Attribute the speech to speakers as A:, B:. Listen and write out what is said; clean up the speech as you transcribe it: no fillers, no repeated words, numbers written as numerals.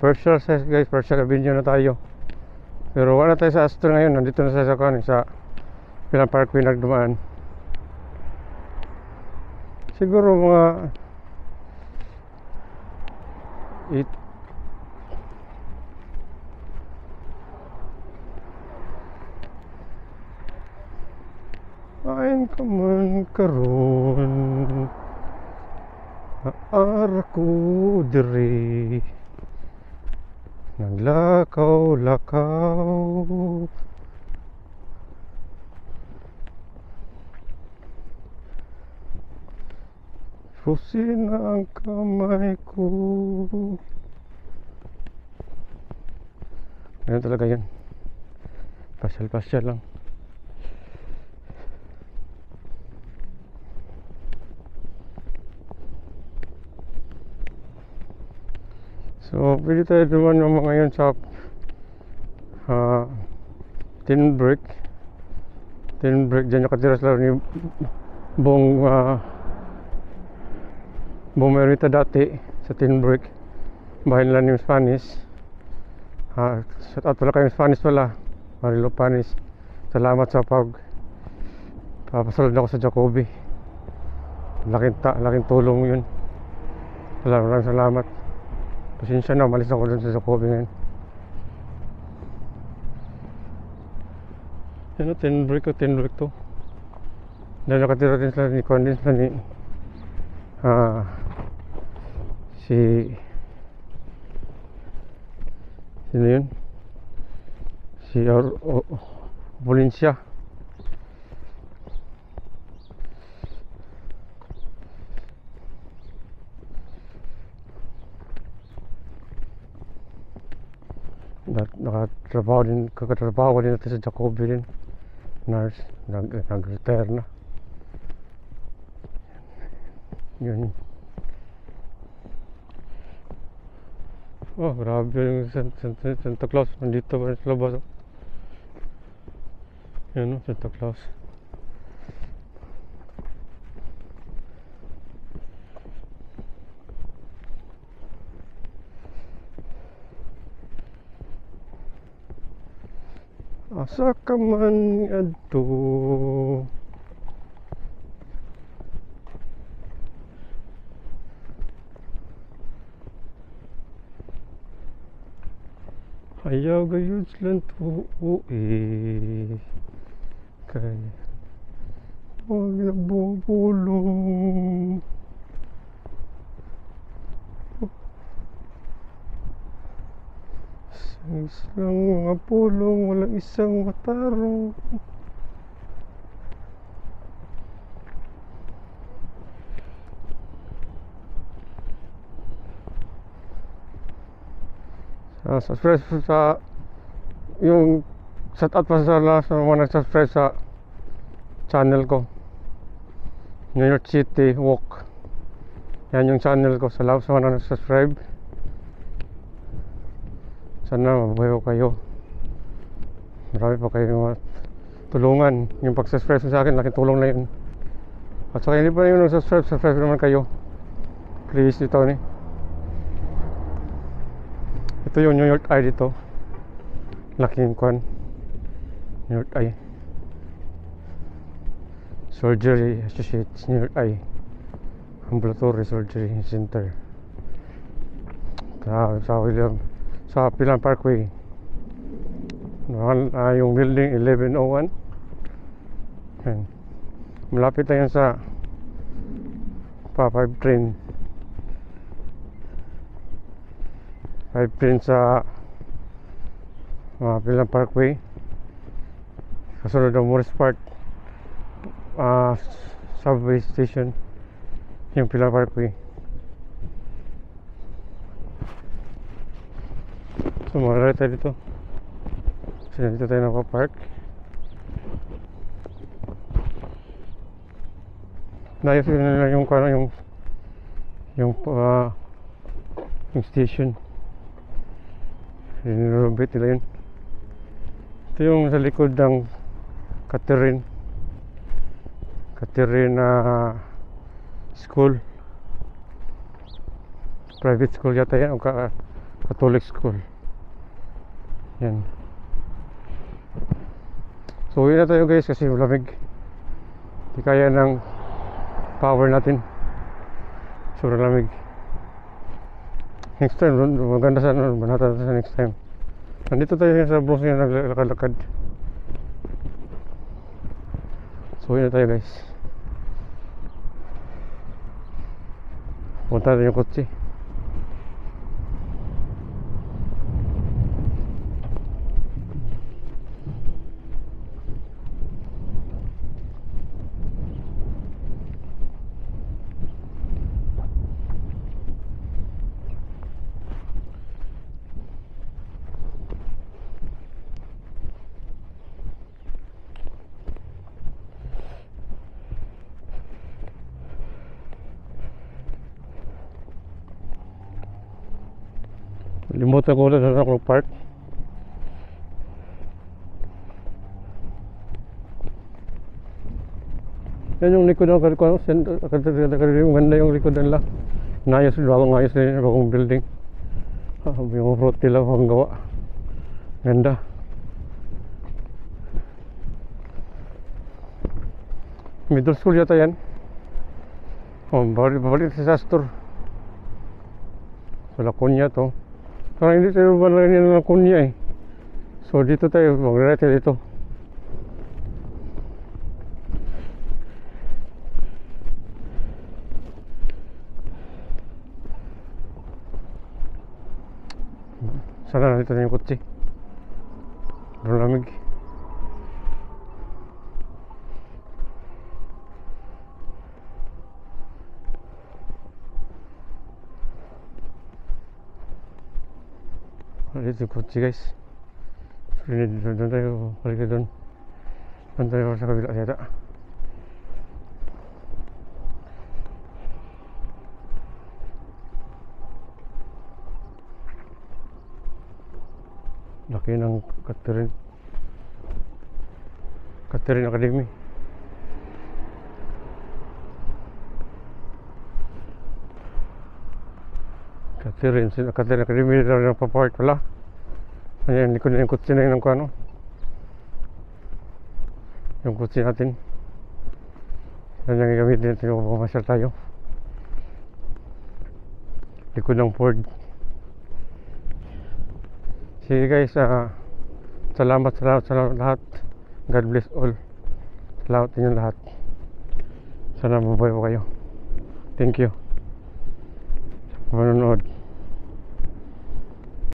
A: Partial size guys, partial Avenue na tayo. Pero wala tayo sa Astor ngayon, nandito na sa Pilang Parkway nagdumaan. Siguro mga 8. Ayon ka man karon, aara ko diri, naglakaw-lakaw. Susin ang kamay ko. Ganun talaga yan. Pasyal-pasyal lang. So, pwede tayo duman ng mga ngayon sa Tin Brick. Dyan nakatira sila ni Bong Merita dati sa Tin Brick. Bahay nila ni Spanish. Shout out pala kayong Spanish pala, Marilo Panis. Salamat sa papasalad ako sa Jacoby. Laking tulong yun. Maraming salamat. Pasensya na, malis ako dun sa Jacoby ngayon. Yan o, Tin Brick to. Dahil nakatira din sila ni Condens na ni sino yun? Si Valencia. Kakatrabaho din natin sa Jacoby din. Nurse, nag-retire na. Yun. Oh, grabe yung Santa Claus. Nandito pa sa labas. Yan o, Santa Claus. Asa ka man adto, ayaw gayud silang tuuwi, kaya huwag nabubulong. Isang mga pulong, walang isang matarong. Subscribe sa yung shout out pa sa mga nag-subscribe sa channel ko, New York City Walk. Yan yung channel ko. Salamat sa mga nag-subscribe. Sana mabuhay ko kayo. Marami pa kayong tulungan. Yung pag-subscribe sa akin, laking tulong na yun. At saka hindi pa yung subscribe naman kayo. Please, dito ni. Ito yung New York Eye dito. Laking kwan. New York Eye. Surgery Associates New York Eye. Ambulatory Surgery Center. Sa Pilang Parkway. Yung building 1101. Yan. Malapit na yan sa 5 train. 5 train sa Pilang Parkway. Kasunod ng Morris Park subway station. Yung Pilang Parkway. So marami tayo dito. Kasi dito tayo nakapark. Nayos nila yung station. Rinurubit nila yun. Ito yung sa likod ng Catherine School. Private school yata yan. Catholic school. Yan. So uwi na tayo guys kasi malamig. Di kaya ng power natin. Sobrang lamig. Next time, maganda sana banata sa next time. Nandito tayo sa Bronx na naglalakad. So uwi na tayo guys. Punta natin yung kotse. Limutan ko ulit na akong park. Yan yung likod ng ganda yung likod nila. Naayos, bagong ayos na yun, bagong building. Yung road nila, bagong gawa. Ganda. Middle school yata yan. Babalik sa Astor. Sa Laconia to. Parang hindi tayo balayan ng Laconia eh. So dito tayo, mag-right dito. Sana nandito na yung kotse. Sobrang lamig. Dito yung kotse guys. Doon tayo, balik doon. Doon tayo sa kabila yata. Laki ng Catherine Academy. Catherine Academy na nagpa-park pala. Ayan, likod na yung kutsi na yun ng kano. Yung kutsi natin. Yan yung gagamitin natin kung pumasyal tayo. Likod ng Ford. Sige guys, salamat lahat. God bless all. Salamat ninyo lahat. Sana mabuhay po kayo. Thank you sa panonood.